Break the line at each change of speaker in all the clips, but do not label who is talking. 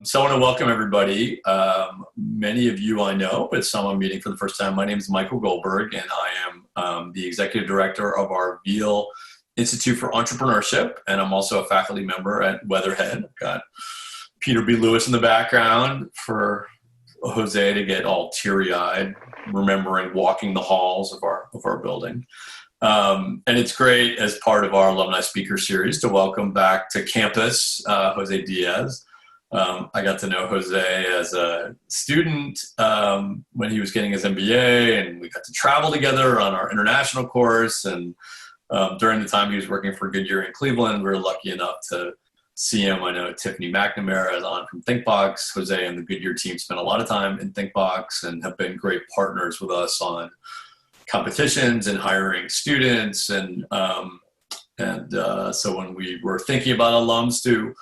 So I want to welcome everybody. Many of you I know, but some I'm meeting for the first time. My name is Michael Goldberg, and I am the executive director of our Veale Institute for Entrepreneurship, and I'm also a faculty member at Weatherhead. I've got Peter B. Lewis in the background for Jose to get all teary-eyed, remembering walking the halls of our building. And it's great as part of our alumni speaker series to welcome back to campus Jose Diaz. I got to know Jose as a student when he was getting his MBA, and we got to travel together on our international course. And during the time he was working for Goodyear in Cleveland, we were lucky enough to see him. I know Tiffany McNamara is on from ThinkBox. Jose and the Goodyear team spent a lot of time in ThinkBox and have been great partners with us on competitions and hiring students. And so when we were thinking about alums to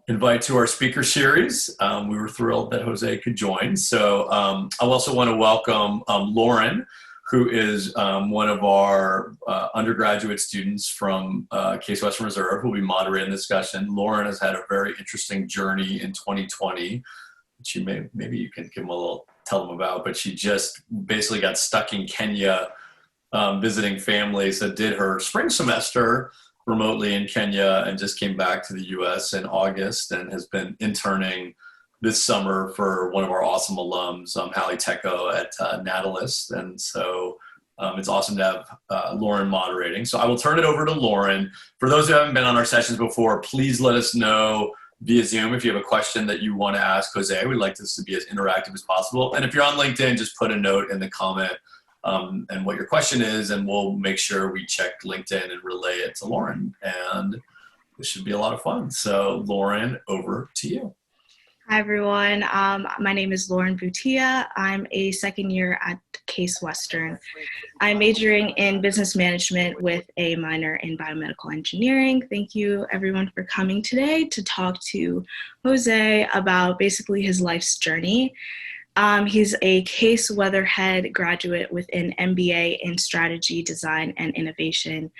invite to our speaker series, we were thrilled that Jose could join. So I also want to welcome Lauren, who is one of our undergraduate students from Case Western Reserve, who will be moderating the discussion. Lauren has had a very interesting journey in 2020, which maybe you can give them tell them about, but she just basically got stuck in Kenya visiting families, that did her spring semester remotely in Kenya and just came back to the US in August and has been interning this summer for one of our awesome alums, Hallie Tecco at Natalis. And so it's awesome to have Lauren moderating. So I will turn it over to Lauren. For those who haven't been on our sessions before, please let us know via Zoom if you have a question that you want to ask Jose. We'd like this to be as interactive as possible. And if you're on LinkedIn, just put a note in the comment and what your question is, and we'll make sure we check LinkedIn and relay it to Lauren. And this should be a lot of fun. So Lauren, over to you.
Hi, everyone. My name is Lauren Boutia. I'm a second year at Case Western. I'm majoring in business management with a minor in biomedical engineering. Thank you, everyone, for coming today to talk to Jose about basically his life's journey. He's a Case Weatherhead graduate with an MBA in strategy, design, and innovation.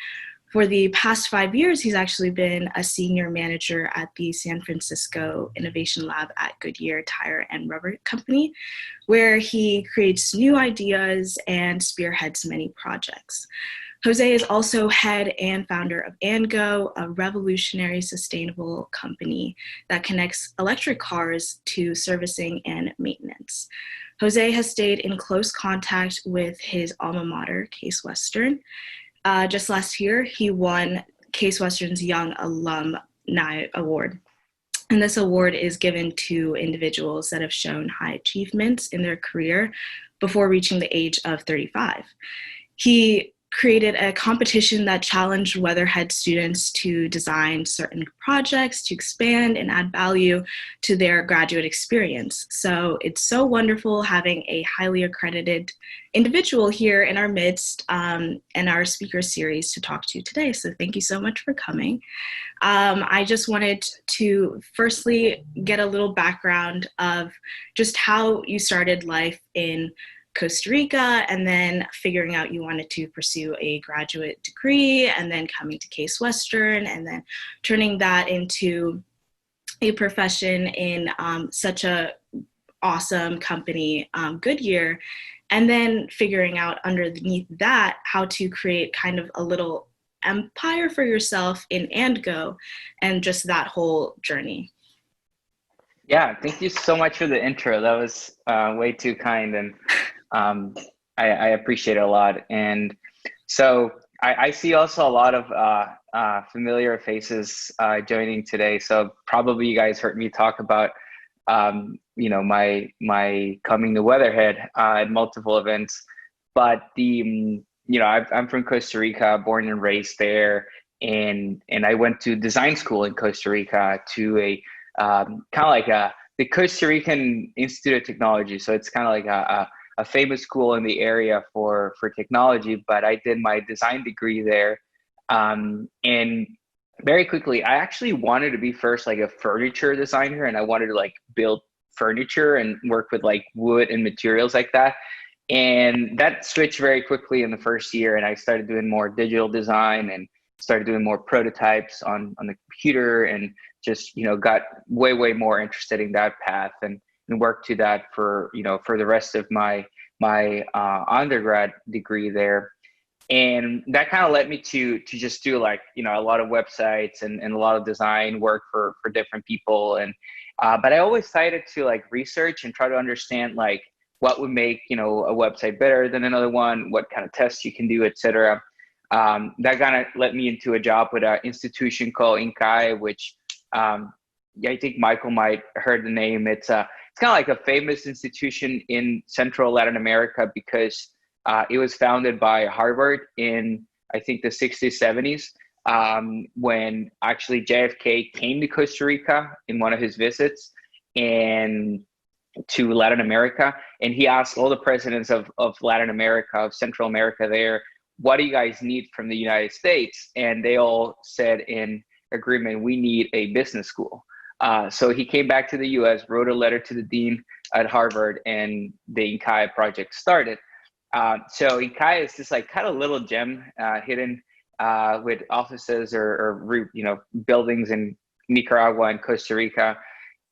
For the past 5 years, he's actually been a senior manager at the San Francisco Innovation Lab at Goodyear Tire and Rubber Company, where he creates new ideas and spearheads many projects. Jose is also head and founder of AndGo, a revolutionary sustainable company that connects electric cars to servicing and maintenance. Jose has stayed in close contact with his alma mater, Case Western. Just last year, he won Case Western's Young Alumni Award. And this award is given to individuals that have shown high achievements in their career before reaching the age of 35. He created a competition that challenged Weatherhead students to design certain projects to expand and add value to their graduate experience. So it's so wonderful having a highly accredited individual here in our midst and our speaker series to talk to today. So thank you so much for coming. I just wanted to firstly get a little background of just how you started life in Costa Rica, and then figuring out you wanted to pursue a graduate degree, and then coming to Case Western, and then turning that into a profession in such a awesome company, Goodyear, and then figuring out underneath that how to create kind of a little empire for yourself in AndGo, and just that whole journey.
Yeah, thank you so much for the intro. That was way too kind, and I appreciate it a lot. And so I see also a lot of familiar faces joining today. So probably you guys heard me talk about, my coming to Weatherhead at multiple events. But I'm from Costa Rica, born and raised there. And I went to design school in Costa Rica to a kind of like the Costa Rican Institute of Technology. So it's kind of like a famous school in the area for technology, but I did my design degree there. And very quickly, I actually wanted to be first like a furniture designer, and I wanted to like build furniture and work with like wood and materials like that. And that switched very quickly in the first year, and I started doing more digital design and started doing more prototypes on the computer and just, got way more interested in that path, and worked to that for, for the rest of my undergrad degree there. And that kind of led me to just do like, a lot of websites and a lot of design work for different people. And but I always decided to like research and try to understand like what would make, a website better than another one, what kind of tests you can do, etc. That kind of led me into a job with an institution called INCAE, which I think Michael might have heard the name. It's kind of like a famous institution in Central Latin America because it was founded by Harvard in, I think, the 60s, 70s, when actually JFK came to Costa Rica in one of his visits and to Latin America. And he asked all the presidents of Latin America, of Central America there, what do you guys need from the United States? And they all said in agreement, we need a business school. So he came back to the US, wrote a letter to the dean at Harvard, and the INCAE project started. So INCAE is this like kind of little gem hidden with offices or buildings in Nicaragua and Costa Rica.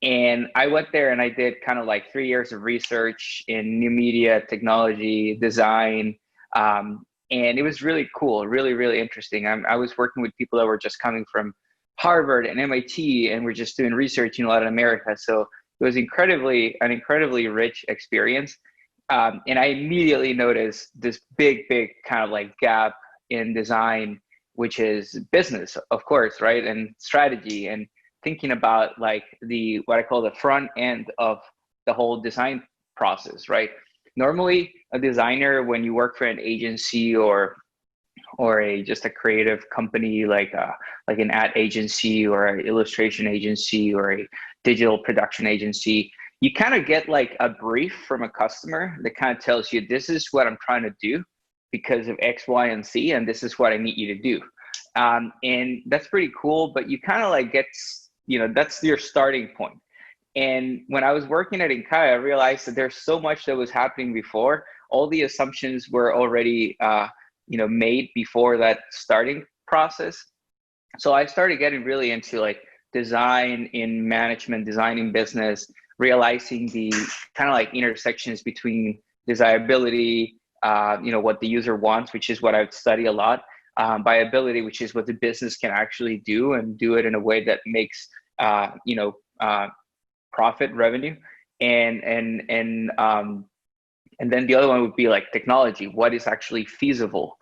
And I went there and I did kind of like 3 years of research in new media, technology, design. And it was really cool, really interesting. I was working with people that were just coming from Harvard and MIT, and we're just doing research in Latin America. So it was an incredibly rich experience. And I immediately noticed this big kind of like gap in design, which is business, of course, right? And strategy, and thinking about like what I call the front end of the whole design process, right? Normally a designer, when you work for an agency or just a creative company like an ad agency or an illustration agency or a digital production agency, you kind of get like a brief from a customer that kind of tells you, this is what I'm trying to do because of X, Y, and Z, and this is what I need you to do. And that's pretty cool, but you kind of like that's your starting point. And when I was working at INCAE, I realized that there's so much that was happening before. All the assumptions were already made before that starting process. So I started getting really into like design in management, design in business, realizing the kind of like intersections between desirability, what the user wants, which is what I would study a lot, viability, which is what the business can actually do and do it in a way that makes, profit, revenue, and then the other one would be like technology. What is actually feasible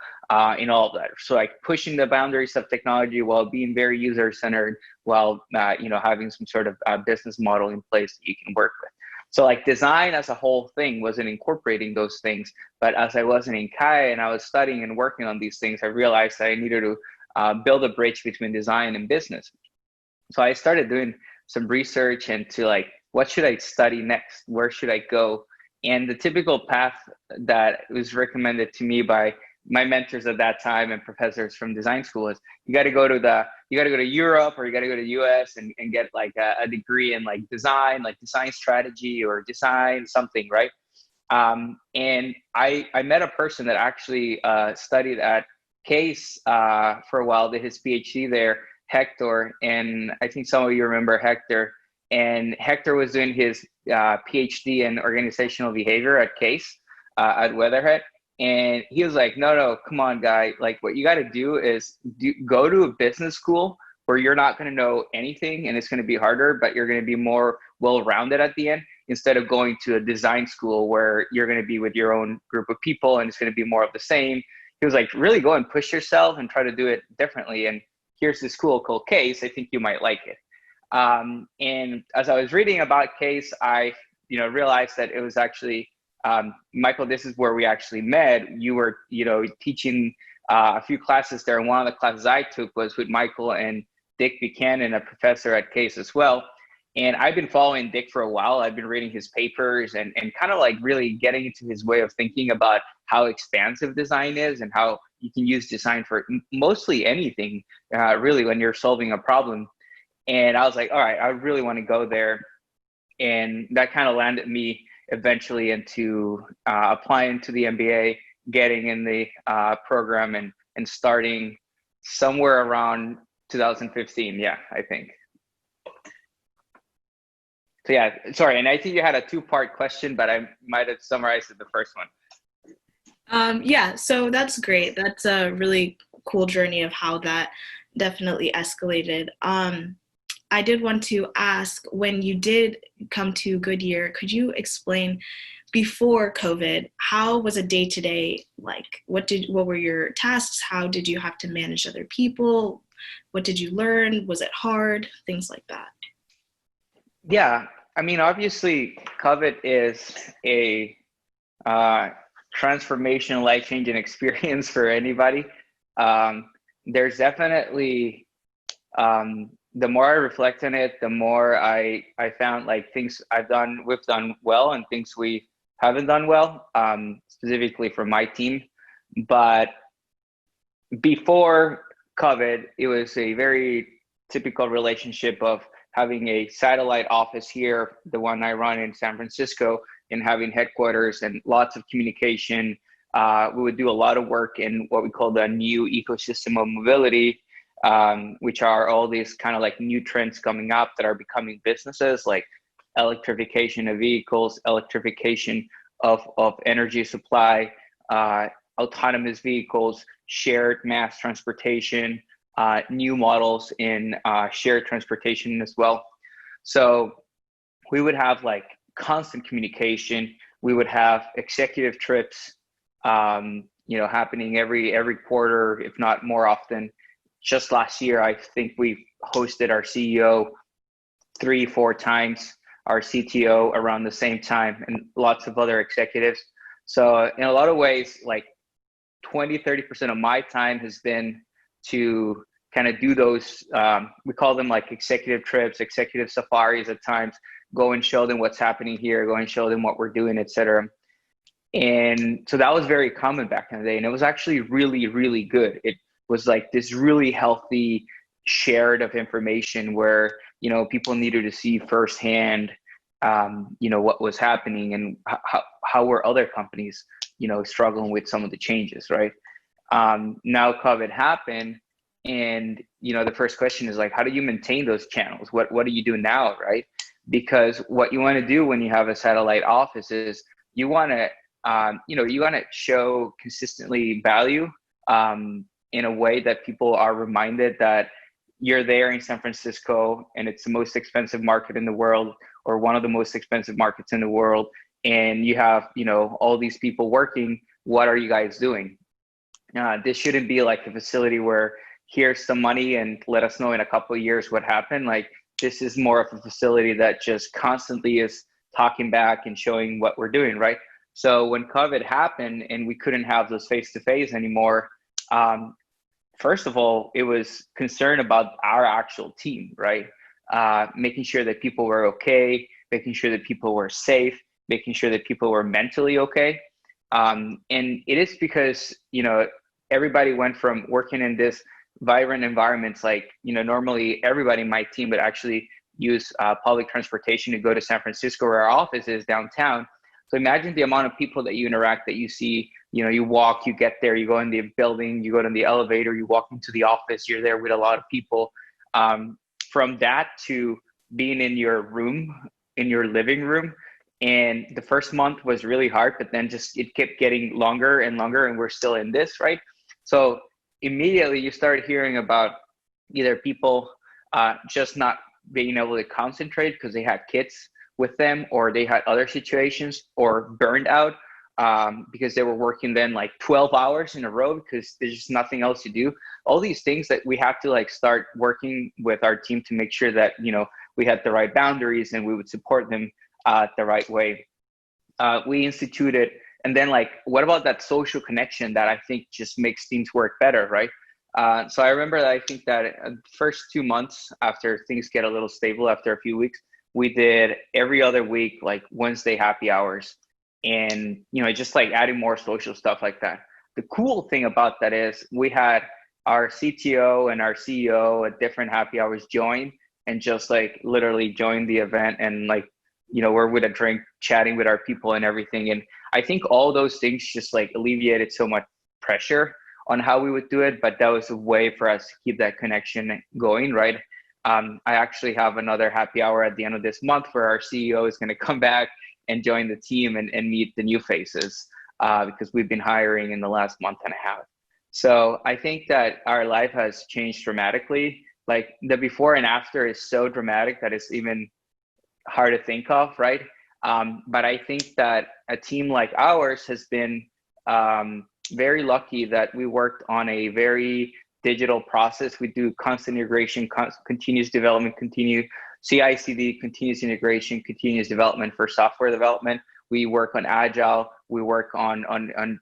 in all of that? So like pushing the boundaries of technology while being very user-centered, while having some sort of business model in place that you can work with. So like design as a whole thing wasn't incorporating those things, but as I was in INCAE and I was studying and working on these things, I realized that I needed to build a bridge between design and business. So I started doing some research into like, what should I study next? Where should I go? And the typical path that was recommended to me by my mentors at that time and professors from design school is you got to go to Europe, or you got to go to the US and get like a degree in like design strategy or design something, right? And I met a person that actually studied at Case for a while, did his PhD there, Hector, and I think some of you remember Hector. And Hector was doing his PhD in organizational behavior at Case at Weatherhead. And he was like, no, come on, guy. Like, what you got to do is go to a business school where you're not going to know anything and it's going to be harder, but you're going to be more well-rounded at the end, instead of going to a design school where you're going to be with your own group of people and it's going to be more of the same. He was like, really go and push yourself and try to do it differently. And here's this school called Case. I think you might like it. And as I was reading about Case, I realized that it was actually, Michael, this is where we actually met. You were, teaching a few classes there. And one of the classes I took was with Michael and Dick Buchanan, a professor at Case as well. And I've been following Dick for a while. I've been reading his papers and kind of like really getting into his way of thinking about how expansive design is and how you can use design for mostly anything, really, when you're solving a problem. And I was like, all right, I really want to go there. And that kind of landed me eventually into applying to the MBA, getting in the program and starting somewhere around 2015. Yeah, I think. So yeah, sorry. And I think you had a two-part question, but I might have summarized it the first one.
Yeah, so that's great. That's a really cool journey of how that definitely escalated. I did want to ask, when you did come to Goodyear, could you explain before COVID, how was a day to day like? What were your tasks? How did you have to manage other people? What did you learn? Was it hard? Things like that.
Yeah, I mean, obviously, COVID is a uh, transformational, life-changing experience for anybody. Um, there's definitely the more I reflect on it, the more I found like things we've done well, and things we haven't done well, specifically for my team. But before COVID, it was a very typical relationship of having a satellite office here, the one I run in San Francisco, and having headquarters and lots of communication. We would do a lot of work in what we call the new ecosystem of mobility, which are all these kind of like new trends coming up that are becoming businesses, like electrification of vehicles, electrification of energy supply, autonomous vehicles, shared mass transportation, new models in shared transportation as well. So we would have like constant communication. We would have executive trips, happening every quarter, if not more often. Just last year, I think we hosted our CEO 3-4 times, our CTO around the same time, and lots of other executives. So in a lot of ways, like 20-30% of my time has been to kind of do those, we call them like executive trips, executive safaris at times, go and show them what's happening here, go and show them what we're doing, etc. And so that was very common back in the day. And it was actually really, really good. It was like this really healthy shared of information where, people needed to see firsthand, what was happening and how were other companies, struggling with some of the changes, right? Now COVID happened, and the first question is like, how do you maintain those channels? What do you do now, right? Because what you want to do when you have a satellite office is you want to you want to show consistently value in a way that people are reminded that you're there in San Francisco and it's the most expensive market in the world, or one of the most expensive markets in the world, and you have all these people working. What are you guys doing? This shouldn't be like a facility where here's some money and let us know in a couple of years what happened. Like, this is more of a facility that just constantly is talking back and showing what we're doing, right? So when COVID happened and we couldn't have those face-to-face anymore, first of all, it was concern about our actual team, right? Making sure that people were okay, making sure that people were safe, making sure that people were mentally okay. And it is because, everybody went from working in this vibrant environments, like, normally everybody in my team would actually use public transportation to go to San Francisco, where our office is downtown. So imagine the amount of people that you interact, that you see, you walk, you get there, you go in the building, you go to the elevator, you walk into the office, you're there with a lot of people. From that to being in your room, in your living room. And the first month was really hard, but then just it kept getting longer and longer, and we're still in this, right? So immediately you start hearing about either people just not being able to concentrate because they had kids with them, or they had other situations, or burned out because they were working then like 12 hours in a row because there's just nothing else to do. All these things that we have to like start working with our team to make sure that, we had the right boundaries and we would support them the right way. We instituted, and then like, what about that social connection that I think just makes things work better, right? So I remember that I think that first 2 months after things get a little stable, after a few weeks, we did every other week, like Wednesday happy hours, and, just like adding more social stuff like that. The cool thing about that is we had our CTO and our CEO at different happy hours join, and just like literally join the event, and like, we're with a drink chatting with our people and everything. And I think all those things just like alleviated so much pressure on how we would do it, but that was a way for us to keep that connection going, right? I actually have another happy hour at the end of this month where our CEO is going to come back and join the team and meet the new faces, because we've been hiring in the last month and a half. So I think that our life has changed dramatically. Like the before and after is so dramatic that it's even hard to think of, right? But I think that a team like ours has been very lucky that we worked on a very digital process. We do constant integration, continuous development, CI/CD, continuous integration, continuous development for software development. We work on Agile. We work on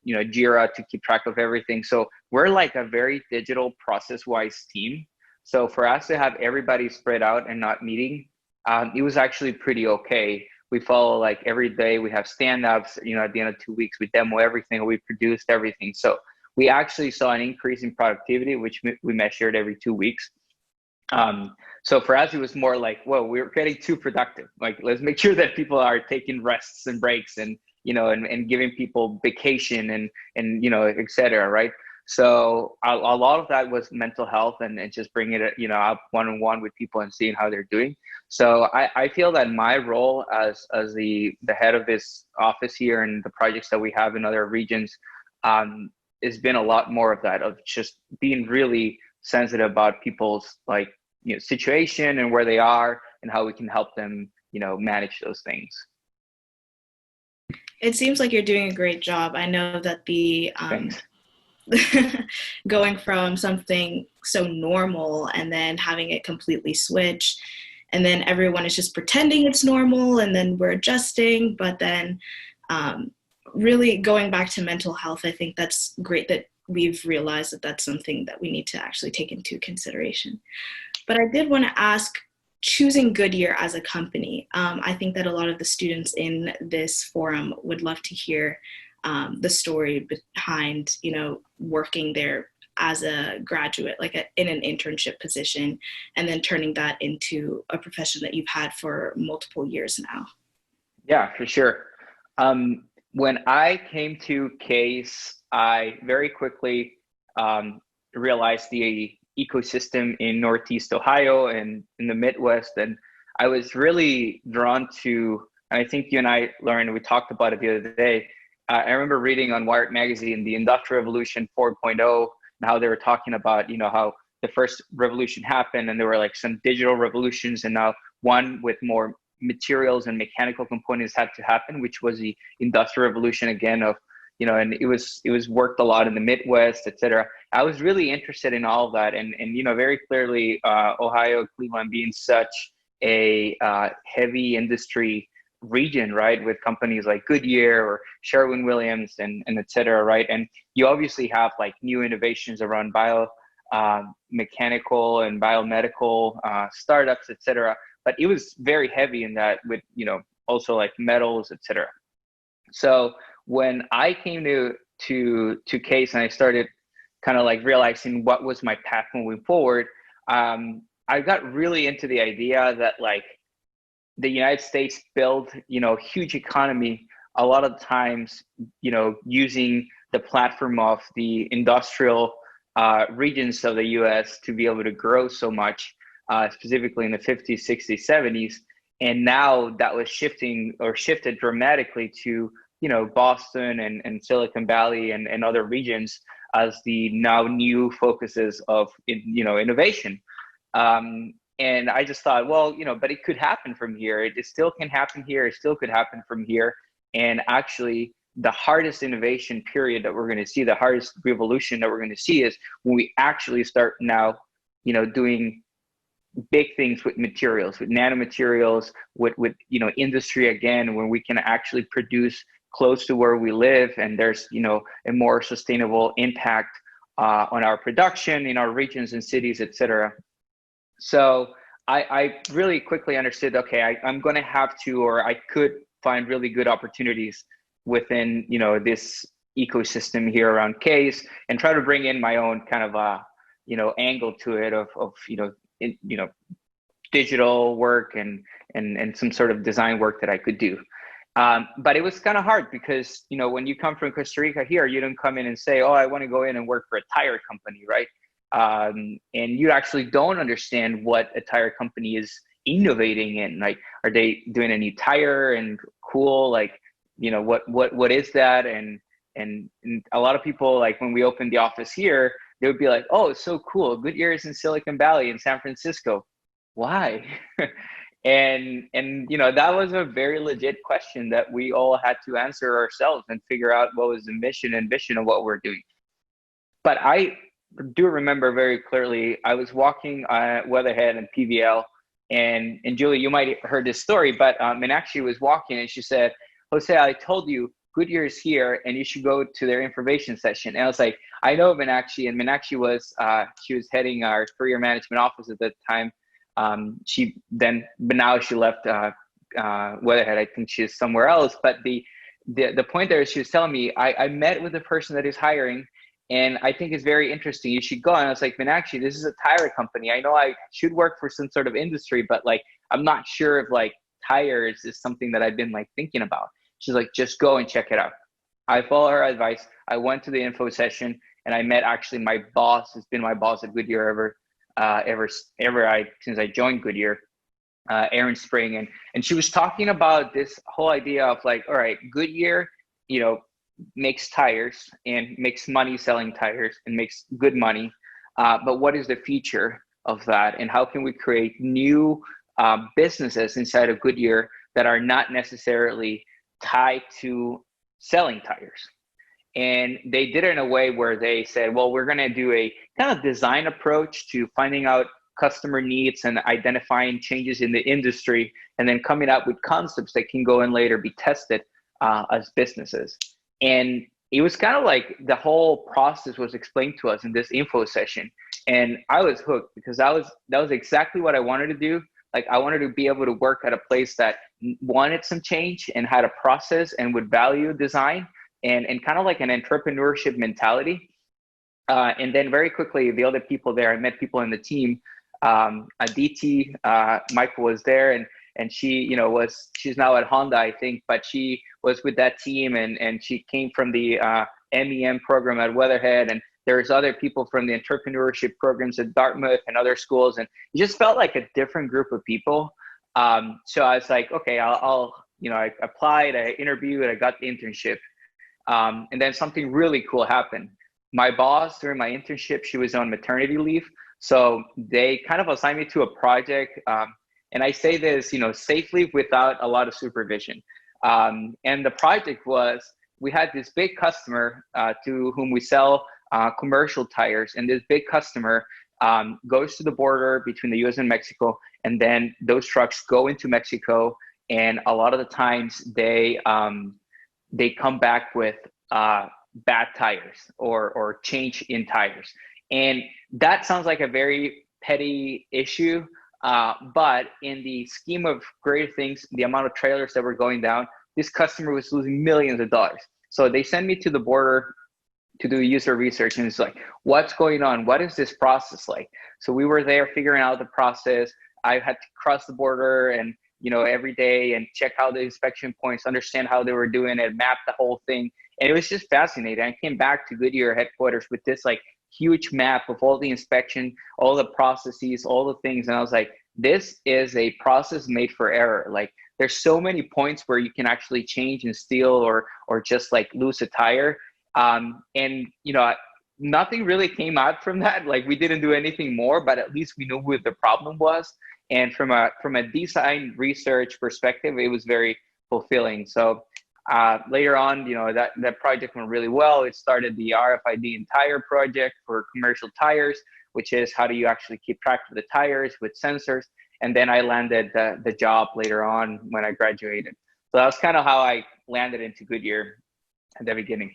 Jira to keep track of everything. So we're like a very digital process-wise team. So for us to have everybody spread out and not meeting, it was actually pretty okay. We follow like every day. We have stand-ups. At the end of 2 weeks, we demo everything. We produced everything. So we actually saw an increase in productivity, which we measured every 2 weeks. So for us, it was more like, whoa, we're getting too productive. Like, let's make sure that people are taking rests and breaks and giving people vacation and et cetera, right? So a lot of that was mental health and just bringing it, up one-on-one with people and seeing how they're doing. So I feel that my role as the head of this office here and the projects that we have in other regions, has been a lot more of that, of just being really sensitive about people's situation and where they are and how we can help them, manage those things.
It seems like you're doing a great job. I know that the going from something so normal and then having it completely switch, and then everyone is just pretending it's normal, and then we're adjusting, but then really going back to mental health, I think that's great that we've realized that that's something that we need to actually take into consideration. But I did want to ask, choosing Goodyear as a company, I think that a lot of the students in this forum would love to hear the story behind, working there as a graduate, in an internship position, and then turning that into a profession that you've had for multiple years now.
Yeah, for sure. When I came to CASE, I very quickly realized the ecosystem in Northeast Ohio and in the Midwest, and I was really drawn to, and I think you and I, Lauren, we talked about it the other day. I remember reading on Wired magazine, the Industrial Revolution 4.0, and how they were talking about, how the first revolution happened and there were some digital revolutions, and now one with more materials and mechanical components had to happen, which was the Industrial Revolution again of, and it was worked a lot in the Midwest, et cetera. I was really interested in all of that. And very clearly, Ohio, Cleveland being such a heavy industry region, right, with companies like Goodyear or Sherwin-Williams and et cetera, right? And you obviously have new innovations around mechanical and biomedical startups, et cetera. But it was very heavy in that with, also metals, et cetera. So when I came to CASE and I started kind of realizing what was my path moving forward, I got really into the idea that the United States built, huge economy a lot of times, using the platform of the industrial regions of the US to be able to grow so much, specifically in the 50s, 60s, 70s. And now that was shifted dramatically to, Boston and Silicon Valley and other regions as the now new focuses of, innovation. And I just thought, well, but it could happen from here. It still can happen here. It still could happen from here. And actually, the hardest innovation period that we're going to see, the hardest revolution that we're going to see is when we actually start now, doing big things with materials, with nanomaterials, with industry again, when we can actually produce close to where we live, and there's a more sustainable impact on our production in our regions and cities, et cetera. So I really quickly understood, okay, I'm going to have to, or I could find really good opportunities within this ecosystem here around CASE, and try to bring in my own kind of angle to it of digital work and some sort of design work that I could do. But it was kind of hard because, when you come from Costa Rica here, you don't come in and say, oh, I want to go in and work for a tire company, right? and you actually don't understand what a tire company is innovating in. Like, are they doing a new tire and cool? Like, what is that? And a lot of people, like when we opened the office here, they would be like, oh, it's so cool. Goodyear is in Silicon Valley in San Francisco. Why? and that was a very legit question that we all had to answer ourselves and figure out what was the mission and vision of what we're doing. But I do remember very clearly, I was walking Weatherhead and PVL, and Julie, you might have heard this story, but Meenakshi was walking and she said, Jose, I told you Goodyear is here and you should go to their information session. And I was like, I know Meenakshi, and Meenakshi was, she was heading our career management office at that time. But now she left Weatherhead. I think she's somewhere else. But the point there is, she was telling me, I met with the person that is hiring, and I think it's very interesting. You should go. And I was like, Meenakshi, this is a tire company. I know I should work for some sort of industry, but like, I'm not sure if like tires is something that I've been like thinking about. She's like, just go and check it out. I followed her advice. I went to the info session, and I met actually my boss. Has been my boss at Goodyear since I joined Goodyear, Erin Spring, and she was talking about this whole idea of like, all right, Goodyear, makes tires and makes money selling tires and makes good money, but what is the future of that, and how can we create new businesses inside of Goodyear that are not necessarily tied to selling tires? And they did it in a way where they said, well, we're going to do a kind of design approach to finding out customer needs and identifying changes in the industry, and then coming up with concepts that can go and later be tested as businesses. And it was kind of like the whole process was explained to us in this info session. And I was hooked, because that was exactly what I wanted to do. Like, I wanted to be able to work at a place that wanted some change and had a process and would value design and kind of like an entrepreneurship mentality. And then very quickly, the other people there, I met people in the team. Aditi, Michael was there, and she, she's now at Honda, I think, but she was with that team, and she came from the MEM program at Weatherhead, and there's other people from the entrepreneurship programs at Dartmouth and other schools, and it just felt like a different group of people. So I was like, okay, I applied, I interviewed, I got the internship. And then something really cool happened. My boss during my internship, she was on maternity leave. So they kind of assigned me to a project. And I say this, safely without a lot of supervision. And the project was, we had this big customer to whom we sell commercial tires. And this big customer goes to the border between the US and Mexico. And then those trucks go into Mexico. And a lot of the times they come back with bad tires or change in tires. And that sounds like a very petty issue, but in the scheme of greater things, the amount of trailers that were going down, this customer was losing millions of dollars. So they sent me to the border to do user research, and it's like, what's going on? What is this process like? So we were there figuring out the process. I had to cross the border and every day and check out the inspection points, understand how they were doing it, map the whole thing. And it was just fascinating. I came back to Goodyear headquarters with this like huge map of all the inspection, all the processes, all the things. And I was like, this is a process made for error. Like, there's so many points where you can actually change and steal or just like lose a tire. And nothing really came out from that. Like, we didn't do anything more, but at least we knew what the problem was. And from a design research perspective, it was very fulfilling. So later on, that project went really well. It started the RFID and tire project for commercial tires, which is how do you actually keep track of the tires with sensors. And then I landed the job later on when I graduated. So that was kind of how I landed into Goodyear at the beginning.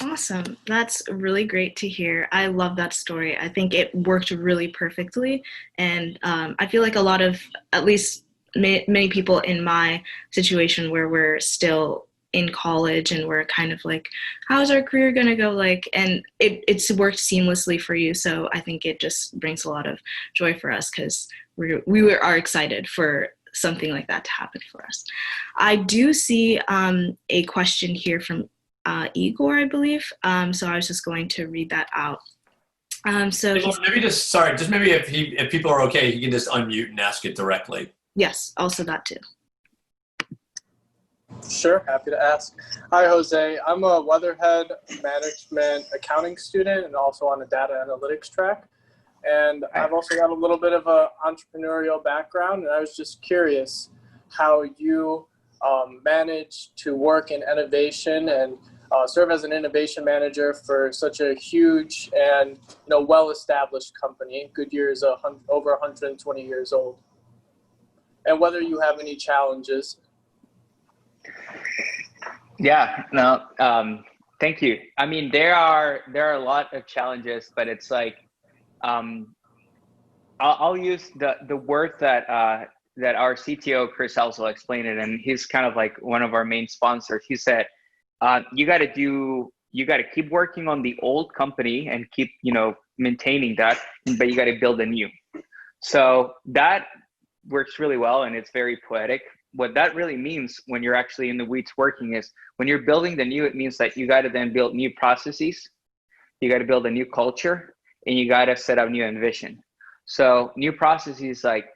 Awesome. That's really great to hear. I love that story. I think it worked really perfectly. And I feel like a lot of, at least many people in my situation where we're still in college and we're kind of like, how's our career going to go? Like, and it's worked seamlessly for you. So I think it just brings a lot of joy for us because we are excited for something like that to happen for us. I do see a question here from Igor, I believe. So I was just going to read that out. So
Hey,
he's,
Lauren, maybe just maybe if people are okay, he can just unmute and ask it directly.
yes, also that too.
Sure, happy to ask. Hi, Jose. I'm a Weatherhead management accounting student and also on a data analytics track. And I've also got a little bit of an entrepreneurial background, and I was just curious how you manage to work in innovation and serve as an innovation manager for such a huge and well-established company. Goodyear is over 120 years old, and whether you have any challenges.
Yeah, no, thank you. I mean, there are a lot of challenges, but it's like, I'll use the word that our CTO Chris also explained it, and he's kind of like one of our main sponsors. He said, you got to keep working on the old company and keep maintaining that, but you got to build a new. So that works really well, and it's very poetic. What that really means when you're actually in the weeds working is when you're building the new, it means that you got to then build new processes, you got to build a new culture, and you got to set up new vision. So new processes, like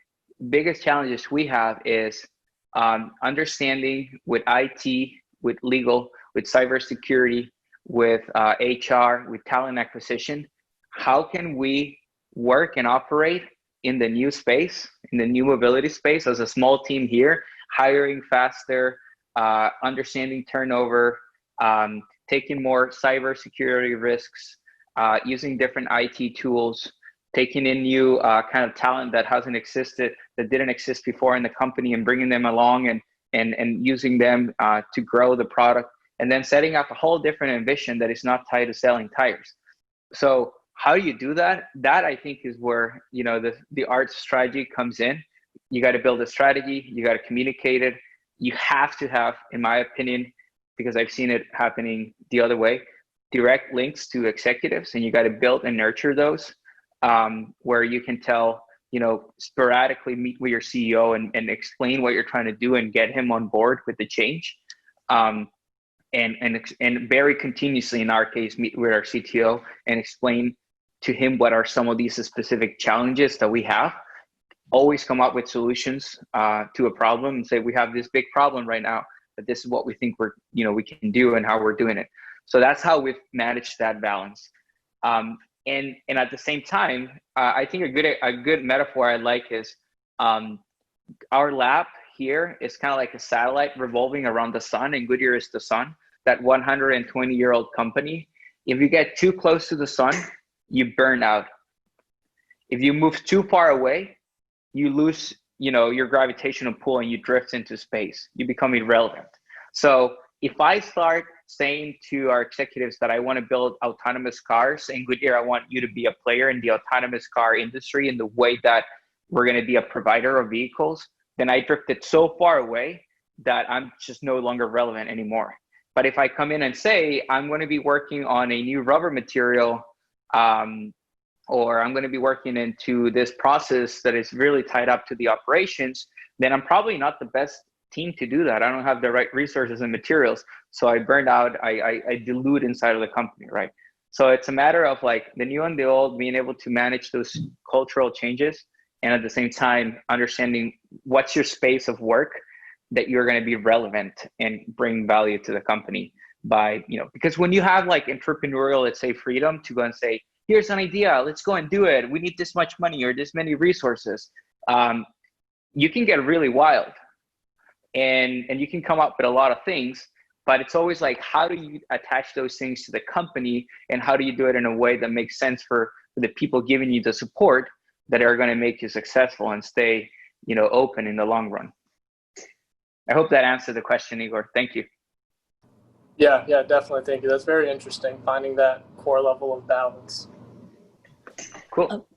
biggest challenges we have is understanding with IT, with legal, with cybersecurity, with HR, with talent acquisition, how can we work and operate in the new space, in the new mobility space as a small team here, hiring faster, understanding turnover, taking more cybersecurity risks, using different IT tools, taking in new kind of talent that hasn't existed, that didn't exist before in the company, and bringing them along and using them to grow the product, and then setting up a whole different ambition that is not tied to selling tires. So how do you do that? That I think is where the art strategy comes in. You got to build a strategy. You got to communicate it. You have to have, in my opinion, because I've seen it happening the other way, direct links to executives, and you got to build and nurture those, where you can tell, sporadically meet with your CEO and explain what you're trying to do and get him on board with the change. And very continuously, in our case, meet with our CTO and explain to him what are some of these specific challenges that we have. Always come up with solutions to a problem and say, we have this big problem right now, but this is what we think we can do and how we're doing it. So that's how we've managed that balance. And at the same time, I think a good metaphor I like is our lab here is kind of like a satellite revolving around the sun, and Goodyear is the sun, that 120-year-old company. If you get too close to the sun, you burn out. If you move too far away, you lose your gravitational pull and you drift into space. You become irrelevant. So if I start saying to our executives that I want to build autonomous cars, and Goodyear, I want you to be a player in the autonomous car industry in the way that we're going to be a provider of vehicles, then I drifted so far away that I'm just no longer relevant anymore. But if I come in and say, I'm going to be working on a new rubber material, or I'm going to be working into this process that is really tied up to the operations, then I'm probably not the best team to do that. I don't have the right resources and materials. So I burned out, I dilute inside of the company, right? So it's a matter of like the new and the old, being able to manage those cultural changes, and at the same time, understanding what's your space of work that you're going to be relevant and bring value to the company by, because when you have like entrepreneurial, let's say, freedom to go and say, here's an idea, let's go and do it, we need this much money or this many resources, you can get really wild and you can come up with a lot of things, but it's always like, how do you attach those things to the company, and how do you do it in a way that makes sense for the people giving you the support that are going to make you successful and stay open in the long run. I hope that answered the question, Igor. Thank you.
Yeah, definitely. Thank you. That's very interesting, finding that core level of balance.
Cool.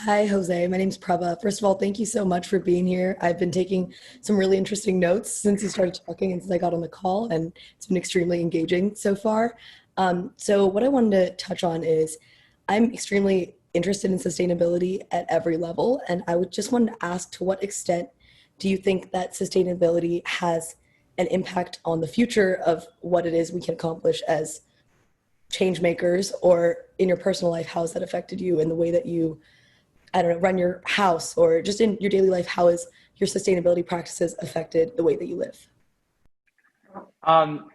Hi, Jose. My name's Prabha. First of all, thank you so much for being here. I've been taking some really interesting notes since you started talking and since I got on the call, and it's been extremely engaging so far. So what I wanted to touch on is I'm extremely interested in sustainability at every level, and I would just want to ask, to what extent do you think that sustainability has an impact on the future of what it is we can accomplish as change makers, or in your personal life, how has that affected you in the way that you, I don't know, run your house, or just in your daily life, how has your sustainability practices affected the way that you live?
Um,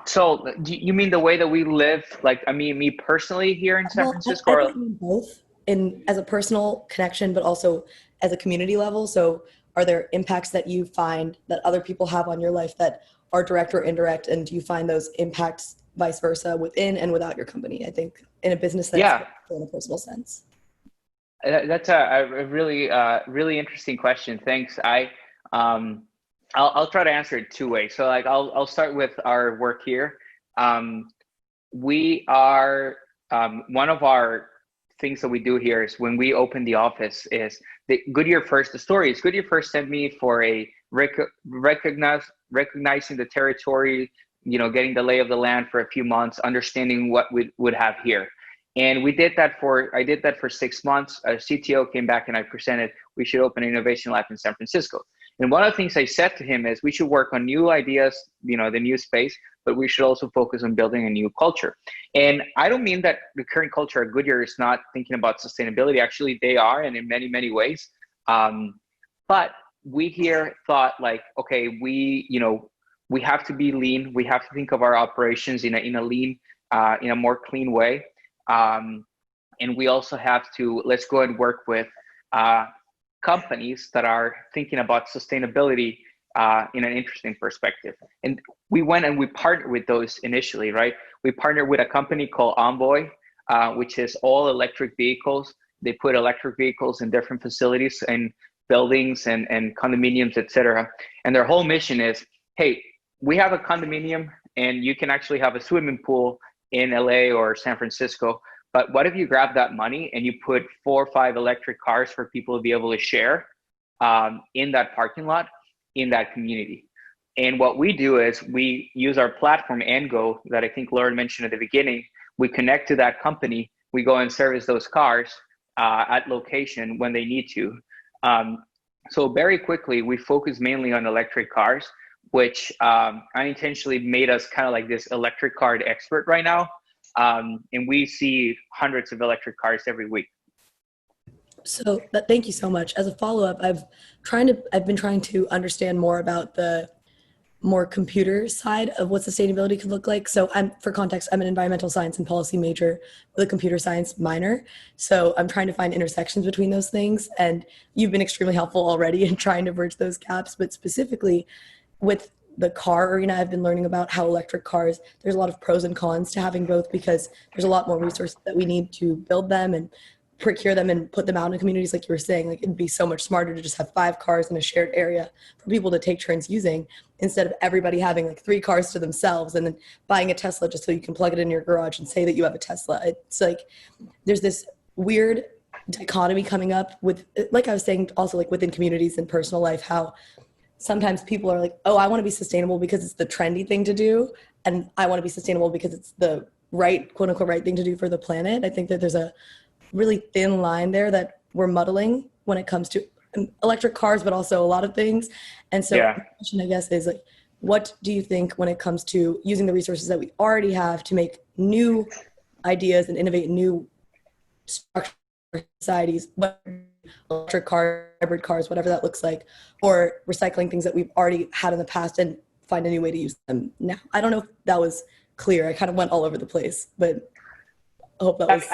so do you mean the way that we live? Like, I mean, me personally here in San
Well,
Francisco,
I
or
think we both in as a personal connection, but also as a community level. So are there impacts that you find that other people have on your life that are direct or indirect? And do you find those impacts vice versa within and without your company? I think in a business sense,
yeah,
but also in a personal sense.
that's a really really interesting question. Thanks. Um, I'll try to answer it two ways. So like I'll start with our work here. Um, we are one of our things that we do here is when we open the office is the Goodyear first. The story is Goodyear first sent me for a recognizing the territory, getting the lay of the land for a few months, understanding what we would have here. And I did that for 6 months. A CTO came back and I presented, we should open an innovation lab in San Francisco. And one of the things I said to him is we should work on new ideas, the new space, but we should also focus on building a new culture. And I don't mean that the current culture at Goodyear is not thinking about sustainability. Actually, they are, and in many, many ways. But we here thought like, okay, we have to be lean. We have to think of our operations in a lean, in a more clean way. And we also have to, let's go and work with companies that are thinking about sustainability in an interesting perspective. And we went and we partnered with those initially, right? We partnered with a company called Envoy, which is all electric vehicles. They put electric vehicles in different facilities and buildings and condominiums, et cetera. And their whole mission is, hey, we have a condominium and you can actually have a swimming pool in LA or San Francisco. But what if you grab that money and you put 4 or 5 electric cars for people to be able to share in that parking lot, in that community? And what we do is we use our platform, Ango, that I think Lauren mentioned at the beginning. We connect to that company. We go and service those cars at location when they need to. So very quickly, we focus mainly on electric cars, which unintentionally made us kind of like this electric car expert right now. And we see hundreds of electric cars every week.
So thank you so much. As a follow-up, I've been trying to understand more about the more computer side of what sustainability could look like. So for context, I'm an environmental science and policy major with a computer science minor. So I'm trying to find intersections between those things. And you've been extremely helpful already in trying to bridge those gaps, but specifically with the car arena, I've been learning about how electric cars, there's a lot of pros and cons to having both because there's a lot more resources that we need to build them and procure them and put them out in communities. Like you were saying, like it'd be so much smarter to just have 5 cars in a shared area for people to take turns using instead of everybody having like 3 cars to themselves and then buying a Tesla just so you can plug it in your garage and say that you have a Tesla. It's like there's this weird dichotomy coming up with, like I was saying, also like within communities and personal life, how sometimes people are like, oh, I want to be sustainable because it's the trendy thing to do. And I want to be sustainable because it's the right, quote unquote, right thing to do for the planet. I think that there's a really thin line there that we're muddling when it comes to electric cars, but also a lot of things. And so the question, I guess, is like, what do you think when it comes to using the resources that we already have to make new ideas and innovate new structures for societies, electric cars, hybrid cars, whatever that looks like, or recycling things that we've already had in the past and find a new way to use them now? I don't know if that was clear. I kind of went all over the place, but I hope that was...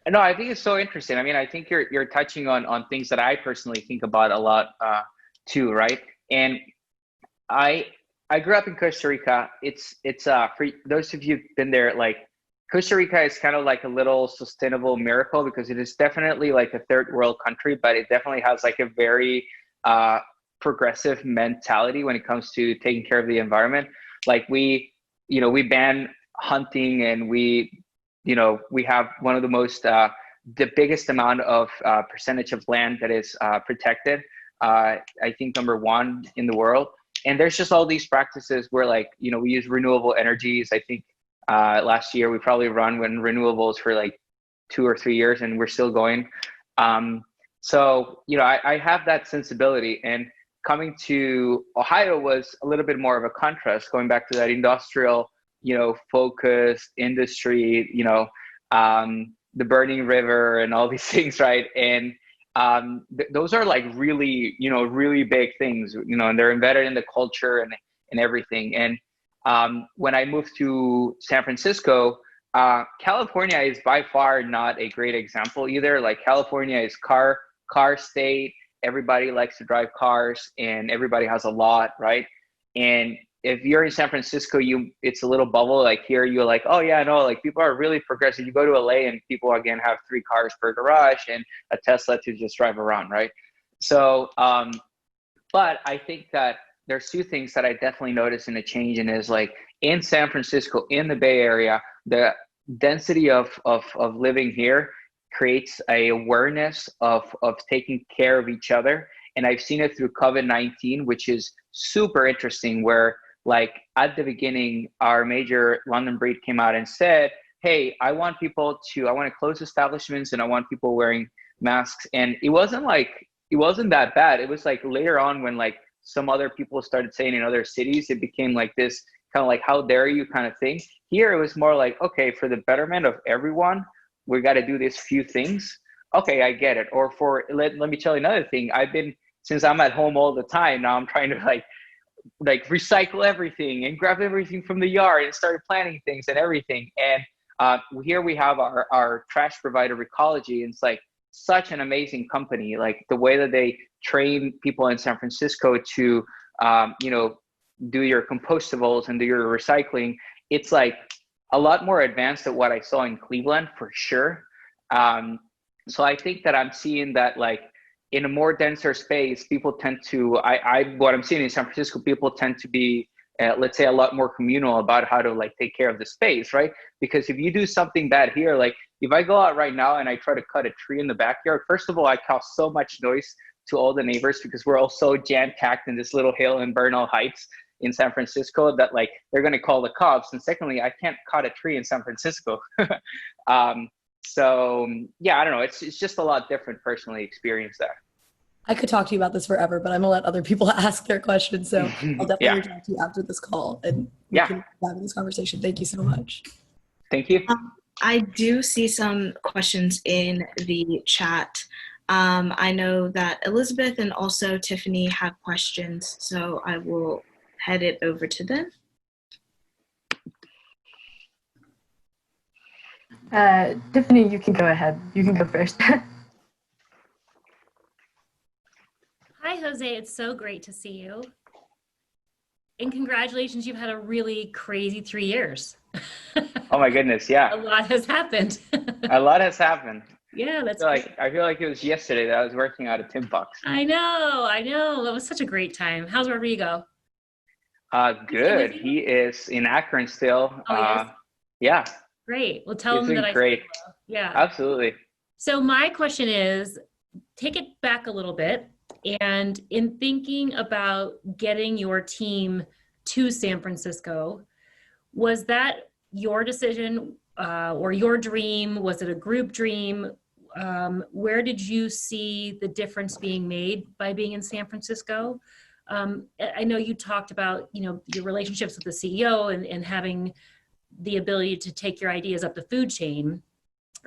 No, I think it's so interesting. I mean, I think you're touching on things that I personally think about a lot too, right? And I grew up in Costa Rica. It's for those of you who've been there, like Costa Rica is kind of like a little sustainable miracle because it is definitely like a third world country, but it definitely has like a very progressive mentality when it comes to taking care of the environment. Like we ban hunting and we have one of the most, the biggest amount of percentage of land that is protected. I think #1 in the world. And there's just all these practices where like, we use renewable energies. I think last year we probably run when renewables for like 2 or 3 years and we're still going. So, I have that sensibility, and coming to Ohio was a little bit more of a contrast, going back to that industrial focused industry, the burning river and all these things, right? And those are like really, really big things, and they're embedded in the culture and everything. And when I moved to San Francisco, California is by far not a great example either. Like California is car state. Everybody likes to drive cars and everybody has a lot, right? And if you're in San Francisco, it's a little bubble. Like here, you're like, oh yeah, no, like people are really progressive. You go to LA and people again have 3 cars per garage and a Tesla to just drive around, right? So, but I think that there's 2 things that I definitely noticed in a change, and is like in San Francisco, in the Bay Area, the density of living here creates a awareness of taking care of each other. And I've seen it through COVID-19, which is super interesting, where like at the beginning, our major London breed came out and said, hey, I want to close establishments and I want people wearing masks. And it wasn't that bad. It was like later on when like some other people started saying in other cities, it became like this kind of like, how dare you kind of thing. Here, it was more like, okay, for the betterment of everyone, we got to do these few things. Okay, I get it. Or let me tell you another thing. Since I'm at home all the time, now I'm trying to like recycle everything and grab everything from the yard and start planting things and everything. And here we have our trash provider, Recology, and it's like such an amazing company. Like the way that they train people in San Francisco to, do your compostables and do your recycling, it's like a lot more advanced than what I saw in Cleveland for sure. So I think that I'm seeing that like in a more denser space, people tend to, what I'm seeing in San Francisco, people tend to be, let's say, a lot more communal about how to like take care of the space, right? Because if you do something bad here, like if I go out right now and I try to cut a tree in the backyard, first of all, I cause so much noise to all the neighbors because we're all so jam-packed in this little hill in Bernal Heights in San Francisco that like they're going to call the cops. And secondly, I can't cut a tree in San Francisco. So yeah, I don't know. It's just a lot different personally experience there.
I could talk to you about this forever, but I'm gonna let other people ask their questions. So I'll definitely reach out to you after this call and we can have this conversation. Thank you so much.
Thank you.
I do see some questions in the chat. I know that Elizabeth and also Tiffany have questions, so I will head it over to them.
Tiffany, you can go ahead. You can go first.
Hi, Jose. It's so great to see you. And congratulations, you've had a really crazy 3 years.
Oh my goodness, yeah.
A lot has happened.
A lot has happened.
Yeah, that's
I feel like it was yesterday that I was working out of Tim Bucks.
I know. It was such a great time. How's Rodrigo?
Good. He is in Akron still.
Oh, yes?
Yeah.
Great. Well, tell him that I
great.
said hello. Yeah.
Absolutely.
So my question is, take it back a little bit. And in thinking about getting your team to San Francisco, was that your decision or your dream? Was it a group dream? Where did you see the difference being made by being in San Francisco? I know you talked about, your relationships with the CEO and having the ability to take your ideas up the food chain.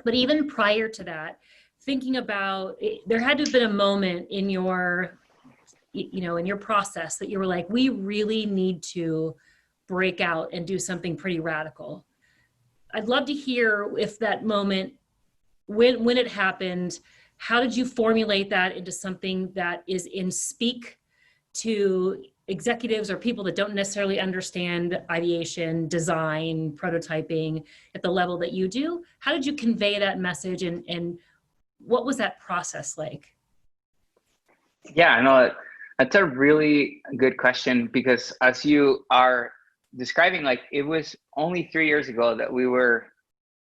But even prior to that, thinking about, there had to have been a moment in your, in your process that you were like, we really need to break out and do something pretty radical. I'd love to hear if that moment, when it happened, how did you formulate that into something that is in speak to executives or people that don't necessarily understand ideation, design, prototyping at the level that you do? How did you convey that message and what was that process like?
Yeah, I know that's a really good question because as you are describing, like it was only 3 years ago that we were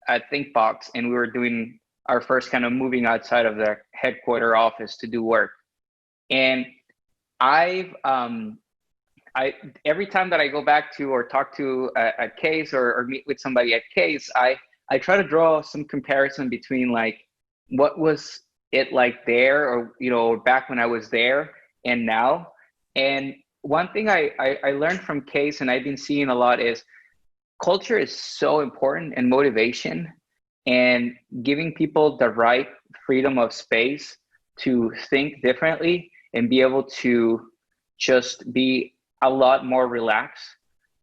at ThinkBox and we were doing our first kind of moving outside of the headquarter office to do work. And every time that I go back to or talk to at Case or meet with somebody at Case, I try to draw some comparison between like what was it like there or back when I was there and now. And one thing I learned from Case and I've been seeing a lot is culture is so important, and motivation, and giving people the right freedom of space to think differently and be able to just be a lot more relaxed.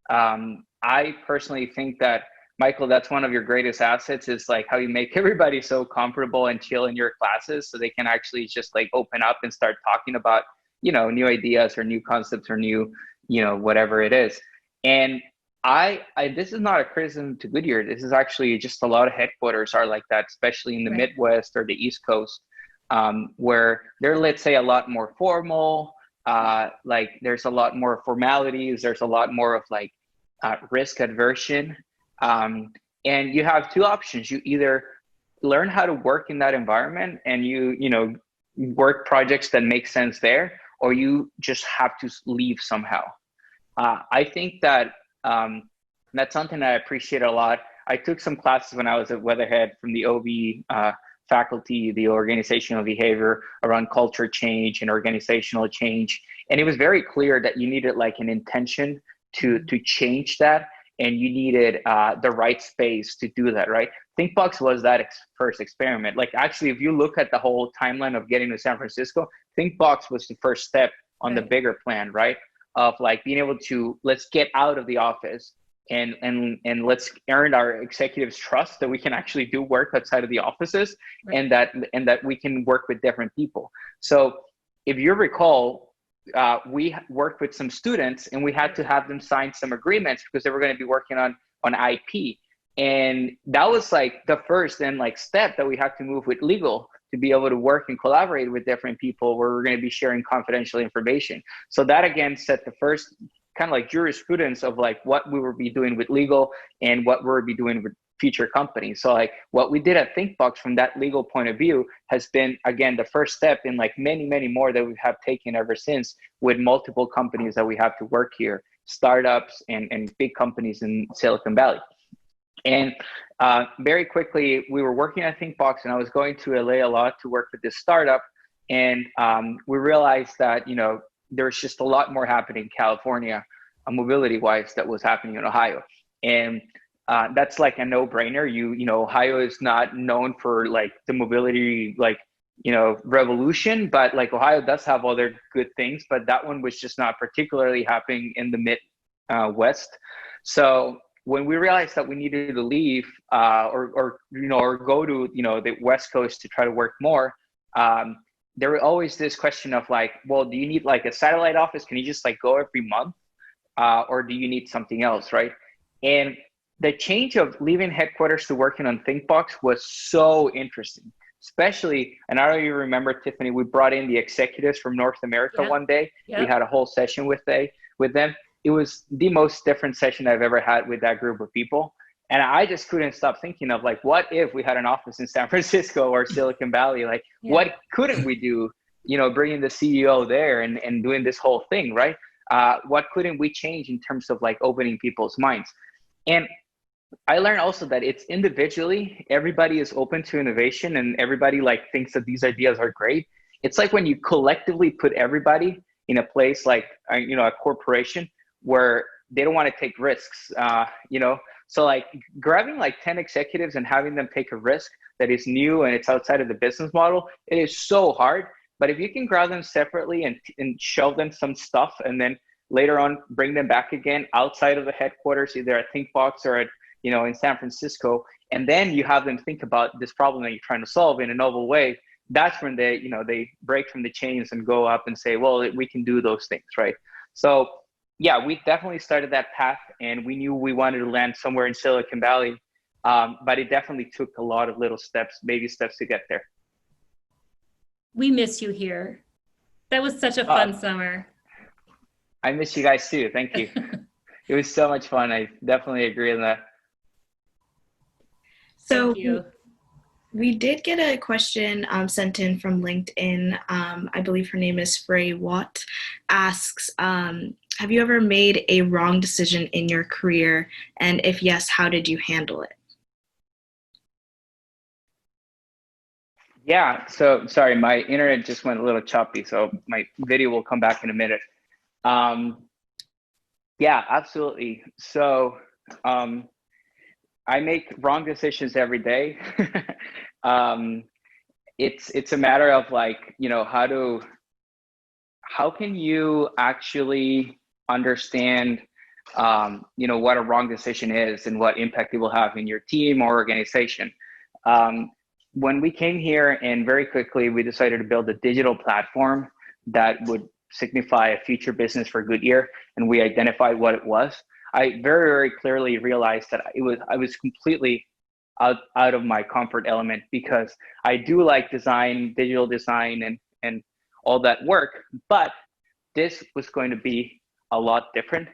I personally think that, Michael, that's one of your greatest assets, is like how you make everybody so comfortable and chill in your classes so they can actually just like open up and start talking about, new ideas or new concepts or new, whatever it is. And I this is not a criticism to Goodyear. This is actually just a lot of headquarters are like that, especially in the Midwest or the East Coast, where they're, let's say, a lot more formal. Like there's a lot more formalities. There's a lot more of like risk aversion. And you have two options. You either learn how to work in that environment and you work projects that make sense there, or you just have to leave somehow. I think that that's something that I appreciate a lot. I took some classes when I was at Weatherhead from the OB faculty, the organizational behavior around culture change and organizational change. And it was very clear that you needed like an intention to change that. And you needed the right space to do that, right? ThinkBox was that first experiment. Like actually, if you look at the whole timeline of getting to San Francisco, ThinkBox was the first step on the bigger plan, right? Of like being able to, let's get out of the office and let's earn our executives' trust that we can actually do work outside of the offices, and that we can work with different people. So if you recall, we worked with some students and we had to have them sign some agreements because they were going to be working on IP. And that was like the first and like step that we had to move with legal to be able to work and collaborate with different people where we're going to be sharing confidential information. So that again set the first kind of like jurisprudence of like what we will be doing with legal and what we'll be doing with future companies. So like what we did at ThinkBox from that legal point of view has been, again, the first step in like many, many more that we have taken ever since with multiple companies that we have to work here, startups and big companies in Silicon Valley. And very quickly, we were working at ThinkBox and I was going to LA a lot to work with this startup. And we realized that, there's just a lot more happening in California, mobility-wise, that was happening in Ohio. And that's like a no-brainer. Ohio is not known for like the mobility, revolution, but like Ohio does have other good things, but that one was just not particularly happening in the Midwest. So when we realized that we needed to leave or go to, the West Coast to try to work more, there was always this question of like, well, do you need like a satellite office? Can you just like go every month? Or do you need something else, right? And the change of leaving headquarters to working on ThinkBox was so interesting, especially, and I don't even remember, Tiffany, we brought in the executives from North America one day. We had a whole session with them. It was the most different session I've ever had with that group of people. And I just couldn't stop thinking of like, what if we had an office in San Francisco or Silicon Valley? Like, what couldn't we do, bringing the CEO there and doing this whole thing, right? What couldn't we change in terms of like opening people's minds? And I learned also that it's individually, everybody is open to innovation and everybody like thinks that these ideas are great. It's like when you collectively put everybody in a place like, a corporation where they don't want to take risks, So like grabbing like 10 executives and having them take a risk that is new and it's outside of the business model, it is so hard. But if you can grab them separately and show them some stuff and then later on bring them back again outside of the headquarters, either at ThinkBox or at, in San Francisco, and then you have them think about this problem that you're trying to solve in a novel way, that's when they break from the chains and go up and say, well, we can do those things, right? So yeah, we definitely started that path and we knew we wanted to land somewhere in Silicon Valley, but it definitely took a lot of little steps, baby steps to get there.
We miss you here. That was such a fun summer.
I miss you guys too. Thank you. It was so much fun. I definitely agree on that.
So
Thank you.
We did get a question sent in from LinkedIn. I believe her name is Frey Watt. Asks, have you ever made a wrong decision in your career? And if yes, how did you handle it?
Yeah, so sorry, my internet just went a little choppy, so my video will come back in a minute. Yeah, absolutely. So I make wrong decisions every day. um, it's a matter of like, how can you actually understand, what a wrong decision is and what impact it will have in your team or organization. When we came here, and very quickly we decided to build a digital platform that would signify a future business for Goodyear, and we identified what it was. I very, very clearly realized that I was completely out of my comfort element, because I do like design, digital design, and all that work, but this was going to be a lot different.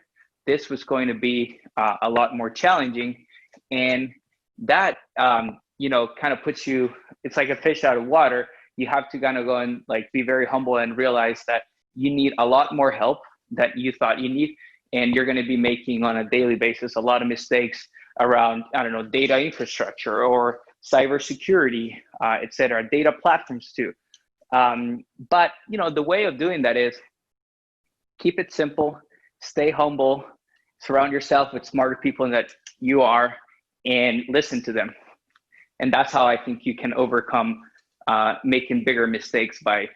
This was going to be a lot more challenging, and that kind of puts you. It's like a fish out of water. You have to kind of go and like be very humble and realize that you need a lot more help that you thought you need, and you're going to be making on a daily basis a lot of mistakes around, I don't know, data infrastructure or cybersecurity, et cetera, data platforms too. But the way of doing that is keep it simple, stay humble, surround yourself with smarter people that you are, and listen to them. And that's how I think you can overcome making bigger mistakes by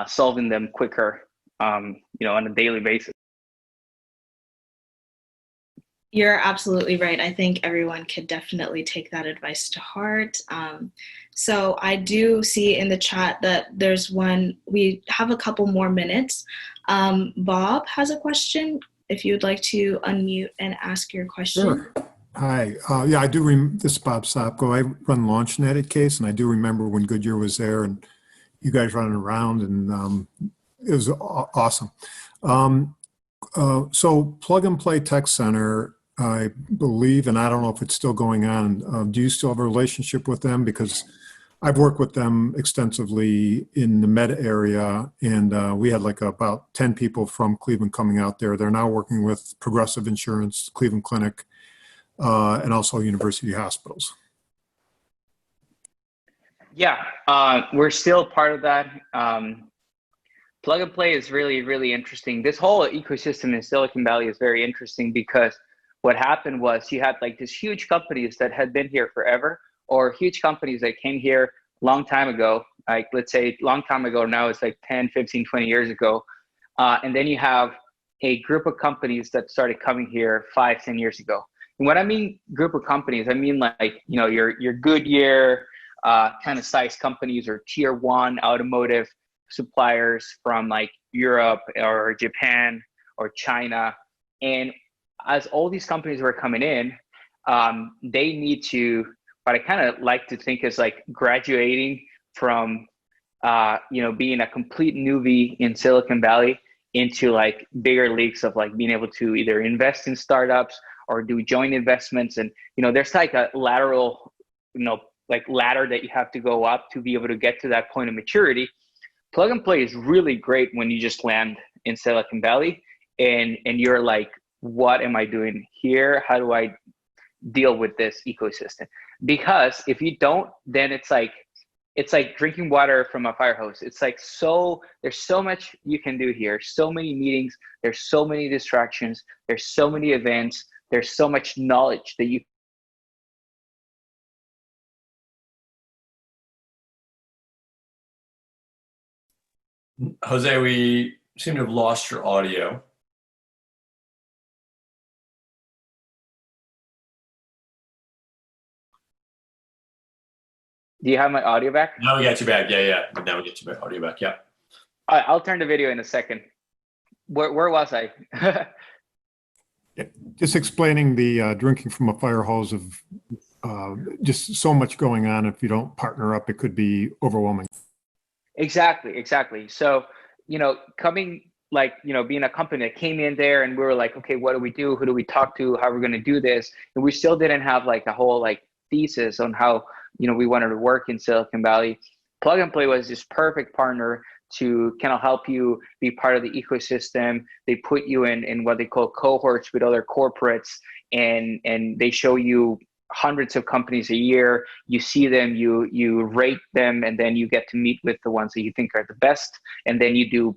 solving them quicker, on a daily basis.
You're absolutely right. I think everyone could definitely take that advice to heart. So I do see in the chat that there's one, we have a couple more minutes. Bob has a question. If you'd like to unmute and ask your question.
Sure. Hi. Yeah, I do. This is Bob Sopko. I run LaunchNet at Case, and I do remember when Goodyear was there and you guys running around, and it was awesome. So Plug and Play Tech Center, I believe, and I don't know if it's still going on. Do you still have a relationship with them? Because I've worked with them extensively in the Meta area, and we had like about 10 people from Cleveland coming out there. They're now working with Progressive Insurance, Cleveland Clinic, and also university hospitals.
Yeah, we're still part of that. Plug and Play is really, really interesting. This whole ecosystem in Silicon Valley is very interesting, because what happened was you had like these huge companies that had been here forever, or huge companies that came here a long time ago. Like, let's say long time ago now, it's like 10, 15, 20 years ago. And then you have a group of companies that started coming here 5, 10 years ago. And when I mean group of companies, I mean like, your Goodyear kind of size companies, or tier 1 automotive suppliers from like Europe or Japan or China. And as all these companies were coming in, they need to, what I kind of like to think is like graduating from, being a complete newbie in Silicon Valley into like bigger leagues of like being able to either invest in startups or do joint investments. And, there's like a lateral, ladder that you have to go up to be able to get to that point of maturity. Plug and Play is really great when you just land in Silicon Valley and you're like, what am I doing here? How do I deal with this ecosystem? Because if you don't, then it's like drinking water from a fire hose. It's like, there's so much you can do here. So many meetings, there's so many distractions, there's so many events, there's so much knowledge that you
Jose, we seem to have lost your audio.
Do you have my audio back?
Now we got you back. Yeah. Now we get you back. Audio back. Yeah.
I'll turn the video in a second. Where was I?
Just explaining the drinking from a fire hose of just so much going on. If you don't partner up, it could be overwhelming.
Exactly. So, coming like, being a company that came in there and we were like, okay, what do we do? Who do we talk to? How are we going to do this? And we still didn't have like a whole like thesis on how, we wanted to work in Silicon Valley. Plug and Play was this perfect partner to kind of help you be part of the ecosystem. They put you in what they call cohorts with other corporates, and they show you hundreds of companies a year. You see them, you rate them, and then you get to meet with the ones that you think are the best. And then you do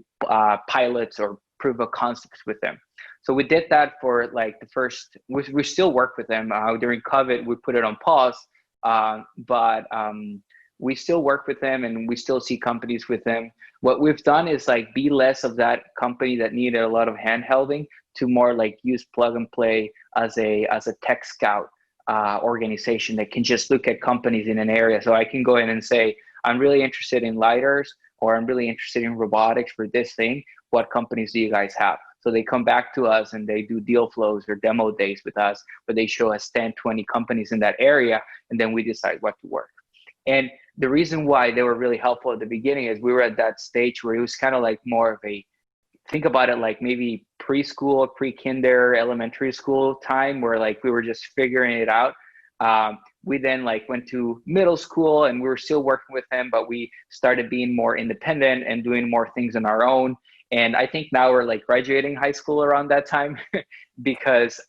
pilots or proof of concepts with them. So we did that for like the first, we still work with them. During COVID, we put it on pause, but we still work with them and we still see companies with them. What we've done is like be less of that company that needed a lot of hand-holding to more like use Plug and Play as a tech scout organization that can just look at companies in an area. So I can go in and say, I'm really interested in lidars, or I'm really interested in robotics for this thing. What companies do you guys have? So they come back to us and they do deal flows or demo days with us, where they show us 10, 20 companies in that area, and then we decide what to work. And the reason why they were really helpful at the beginning is we were at that stage where it was kind of like more of a, think about it like maybe preschool, pre-kinder, elementary school time, where like we were just figuring it out. We then like went to middle school and we were still working with them, but we started being more independent and doing more things on our own. And I think now we're like graduating high school around that time because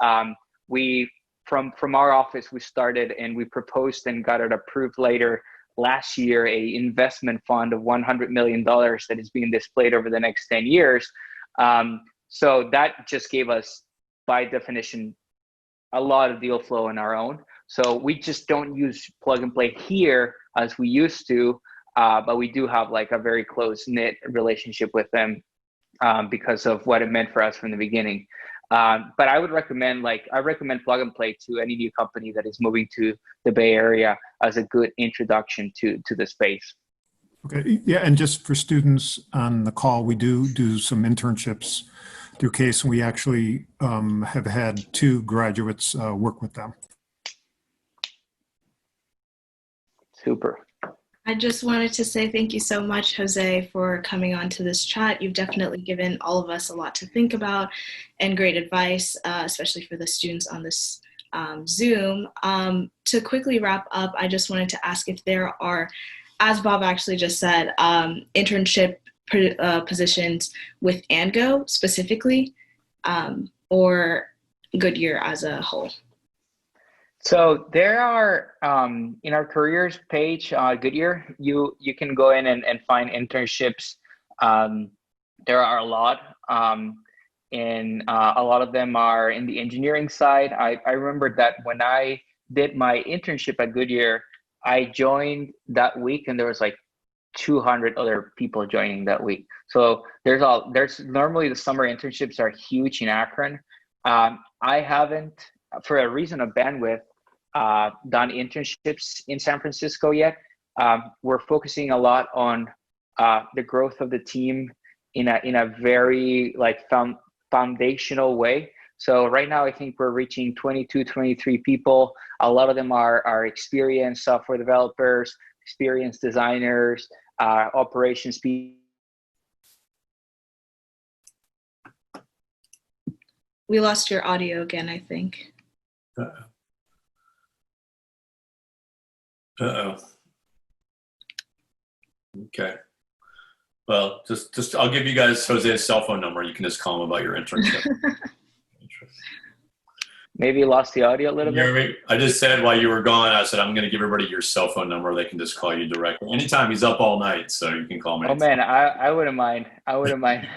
we, from our office, we started and we proposed and got it approved later last year, a investment fund of $100 million that is being displayed over the next 10 years. So that just gave us, by definition, a lot of deal flow on our own. So we just don't use Plug and Play here as we used to, but we do have like a very close knit relationship with them because of what it meant for us from the beginning. But I would recommend, I recommend Plug and Play to any new company that is moving to the Bay Area as a good introduction to the space.
Okay, yeah, and just for students on the call, we do some internships through CASE, and we actually have had 2 graduates work with them.
Super.
I just wanted to say thank you so much, Jose, for coming on to this chat. You've definitely given all of us a lot to think about and great advice, especially for the students on this Zoom. To quickly wrap up, I just wanted to ask if there are, as Bob actually just said, internship positions with ANGO specifically, or Goodyear as a whole.
So there are, in our careers page, Goodyear, you can go in and find internships. There are a lot, and a lot of them are in the engineering side. I remember that when I did my internship at Goodyear, I joined that week and there was like 200 other people joining that week. So there's normally the summer internships are huge in Akron. I haven't, for a reason of bandwidth, done internships in San Francisco yet. We're focusing a lot on the growth of the team in a very like foundational way. So right now, I think we're reaching 22, 23 people. A lot of them are experienced software developers, experienced designers, operations people.
We lost your audio again, I think.
Uh-oh. Okay. Well, just I'll give you guys Jose's cell phone number. You can just call him about your internship.
Maybe you lost the audio a little bit.
I just said while you were gone, I said I'm going to give everybody your cell phone number. They can just call you directly. Anytime, he's up all night, so you can call me.
Oh man, I wouldn't mind. I wouldn't mind.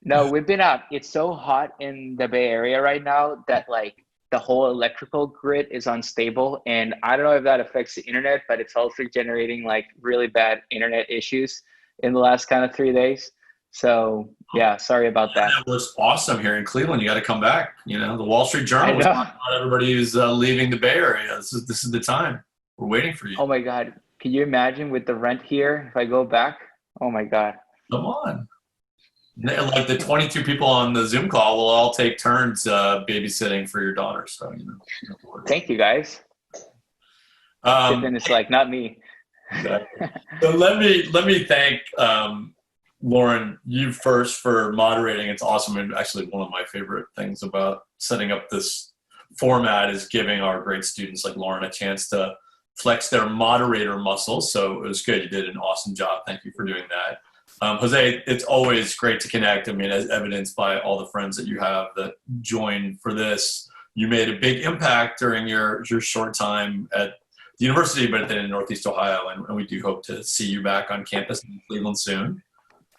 No, we've been out. It's so hot in the Bay Area right now that like the whole electrical grid is unstable, and I don't know if that affects the internet, but it's also generating like really bad internet issues in the last kind of 3 days. So yeah, sorry about that.
It was awesome here in Cleveland. You got to come back. You know, the Wall Street Journal was talking about everybody who's leaving the Bay Area. This is the time. We're waiting for you.
Oh my God. Can you imagine with the rent here if I go back? Oh my God.
Come on. Like the 22 people on the Zoom call will all take turns babysitting for your daughter. So, you know.
Thank you guys. It's like, not me.
Exactly. So let me thank Lauren, you first for moderating. It's awesome. And actually one of my favorite things about setting up this format is giving our great students like Lauren a chance to flex their moderator muscles. So it was good. You did an awesome job. Thank you for doing that. Jose, it's always great to connect. I mean, as evidenced by all the friends that you have that joined for this, you made a big impact during your short time at the university, but then in Northeast Ohio. And we do hope to see you back on campus in Cleveland soon.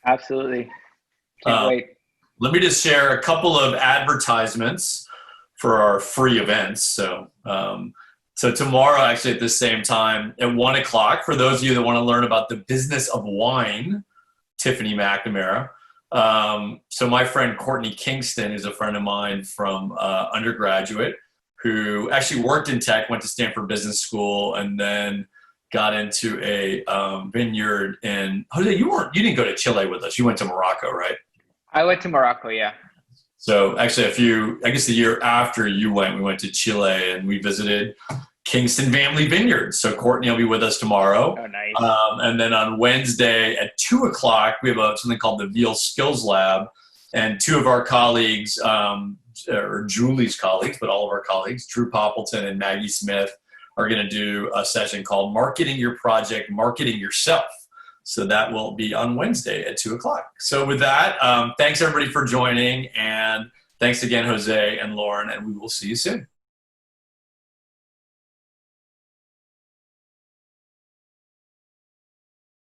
Absolutely. Can't wait.
let me just share a couple of advertisements for our free events. So, so tomorrow, actually at the same time at 1 o'clock, for those of you that want to learn about the business of wine, Tiffany McNamara. So my friend Courtney Kingston is a friend of mine from undergraduate who actually worked in tech, went to Stanford Business School, and then got into a vineyard in, Jose, you didn't go to Chile with us. You went to Morocco, right?
I went to Morocco, yeah.
So actually I guess the year after you went, we went to Chile and we visited Kingston Family Vineyards. So Courtney will be with us tomorrow.
Oh, nice.
And then on Wednesday at 2 o'clock, we have something called the Veale Skills Lab. And two of our colleagues, or Julie's colleagues, but all of our colleagues, Drew Poppleton and Maggie Smith, are going to do a session called Marketing Your Project, Marketing Yourself. So that will be on Wednesday at 2 o'clock. So with that, thanks everybody for joining. And thanks again, Jose and Lauren, and we will see you soon.